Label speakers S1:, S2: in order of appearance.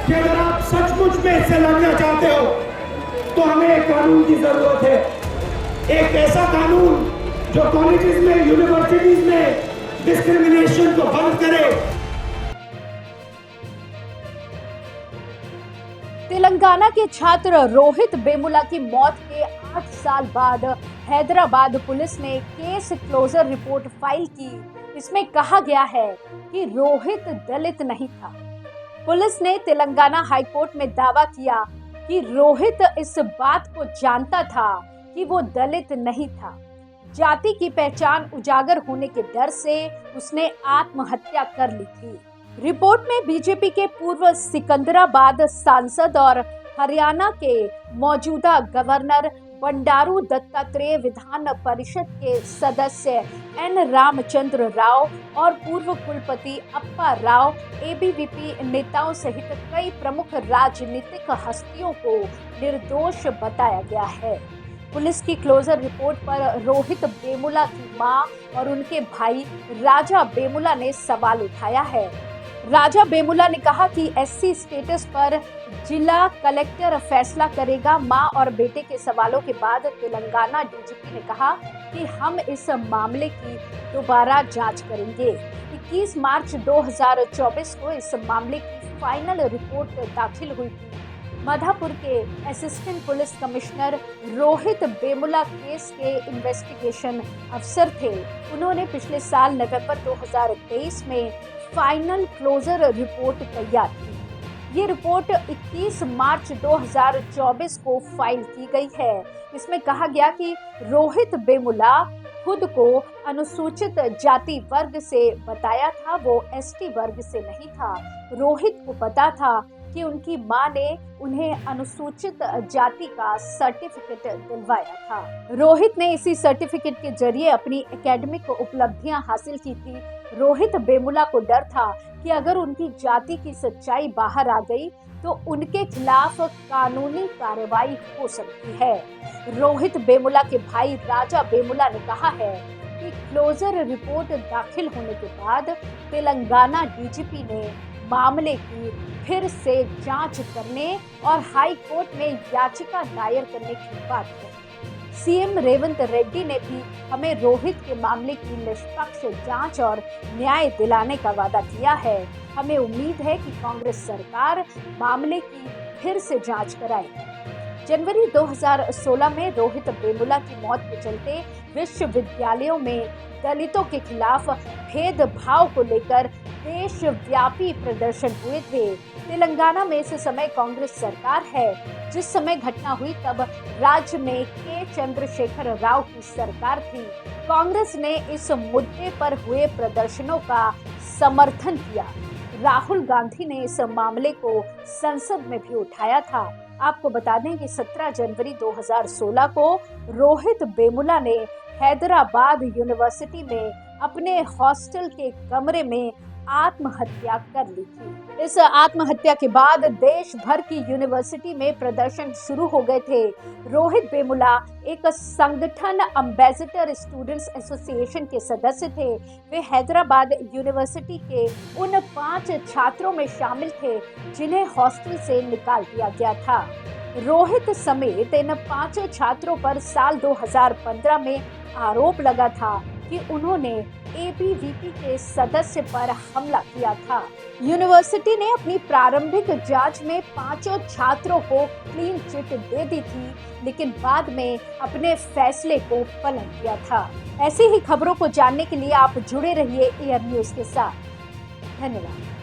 S1: कि अगर आप सचमुच में इससे लड़ना चाहते हो तो हमें एक कानून की जरूरत है, एक ऐसा कानून जो कॉलेजेस में, यूनिवर्सिटीज में डिस्क्रिमिनेशन को बंद करे।
S2: तेलंगाना के छात्र रोहित वेमुला की मौत के 8 साल बाद हैदराबाद पुलिस ने केस क्लोजर रिपोर्ट फाइल की। इसमें कहा गया है कि रोहित दलित नहीं था। पुलिस ने तेलंगाना हाईकोर्ट में दावा किया कि रोहित इस बात को जानता था कि वो दलित नहीं था। जाति की पहचान उजागर होने के डर से उसने आत्महत्या कर ली थी। रिपोर्ट में बीजेपी के पूर्व सिकंदराबाद सांसद और हरियाणा के मौजूदा गवर्नर बंडारू दत्तात्रेय, विधान परिषद के सदस्य एन रामचंद्र राव और पूर्व कुलपति अप्पा राव, एबीवीपी नेताओं सहित कई प्रमुख राजनीतिक हस्तियों को निर्दोष बताया गया है। पुलिस की क्लोजर रिपोर्ट पर रोहित वेमुला की मां और उनके भाई राजा वेमुला ने सवाल उठाया है। राजा वेमुला ने कहा कि एससी स्टेटस पर जिला कलेक्टर फैसला करेगा। मां और बेटे के सवालों के बाद तेलंगाना डीजीपी ने कहा कि हम इस मामले की दोबारा जांच करेंगे। 21 मार्च 2024 को इस मामले की फाइनल रिपोर्ट दाखिल हुई थी। माधापुर के assistant police commissioner Rohit Vemula case के इन्वेस्टिगेशन अफसर थे। उन्होंने पिछले साल नवंबर 2023 में फाइनल क्लोजर रिपोर्ट तैयार की। ये रिपोर्ट 21 मार्च 2024 को फाइल की गई है। इसमें कहा गया कि रोहित वेमुला खुद को अनुसूचित जाति वर्ग से बताया था, वो एसटी वर्ग से नहीं था। रोहित को पता था कि उनकी मां ने उन्हें अनुसूचित जाति का सर्टिफिकेट दिलवाया था। रोहित ने इसी सर्टिफिकेट के जरिए अपनी एकेडमिक उपलब्धियां हासिल की थी। रोहित वेमुला को डर था कि अगर उनकी जाति की सच्चाई बाहर आ गई तो उनके खिलाफ कानूनी कार्रवाई हो सकती है। रोहित वेमुला के भाई राजा वेमुला ने कहा है कि क्लोजर रिपोर्ट दाखिल होने के बाद तेलंगाना डीजीपी ने मामले की फिर से जांच करने और हाई कोर्ट में याचिका दायर करने की बात कही। सीएम रेवंत रेड्डी ने भी हमें रोहित के मामले की निष्पक्ष जांच और न्याय दिलाने का वादा किया है। हमें उम्मीद है कि कांग्रेस सरकार मामले की फिर से जांच कराएगी। जनवरी 2016 में रोहित वेमुला की मौत के चलते विश्वविद्यालयों में दलितों के खिलाफ भेदभाव को लेकर देशव्यापी प्रदर्शन हुए थे। तेलंगाना में इस समय कांग्रेस सरकार है। जिस समय घटना हुई तब राज्य में के चंद्रशेखर राव की सरकार थी। कांग्रेस ने इस मुद्दे पर हुए प्रदर्शनों का समर्थन किया। राहुल गांधी ने इस मामले को संसद में भी उठाया था। आपको बता दें कि 17 जनवरी 2016 को रोहित वेमुला ने हैदराबाद यूनिवर्सिटी में अपने हॉस्टल के कमरे में आत्महत्या कर ली थी। इस आत्महत्या के बाद देश भर की यूनिवर्सिटी में प्रदर्शन शुरू हो गए थे। रोहित वेमुला एक संगठन एम्बेसडर स्टूडेंट्स एसोसिएशन के सदस्य थे। वे हैदराबाद यूनिवर्सिटी के उन 5 छात्रों में शामिल थे जिन्हें हॉस्टल से निकाल दिया गया था। रोहित समेत इन 5 छात्रों पर साल 2015 में आरोप लगा था कि उन्होंने एबीवीपी के सदस्य पर हमला किया था। यूनिवर्सिटी ने अपनी प्रारंभिक जांच में 5 छात्रों को क्लीन चिट दे दी थी, लेकिन बाद में अपने फैसले को पलट दिया था। ऐसी ही खबरों को जानने के लिए आप जुड़े रहिए एयर न्यूज के साथ। धन्यवाद।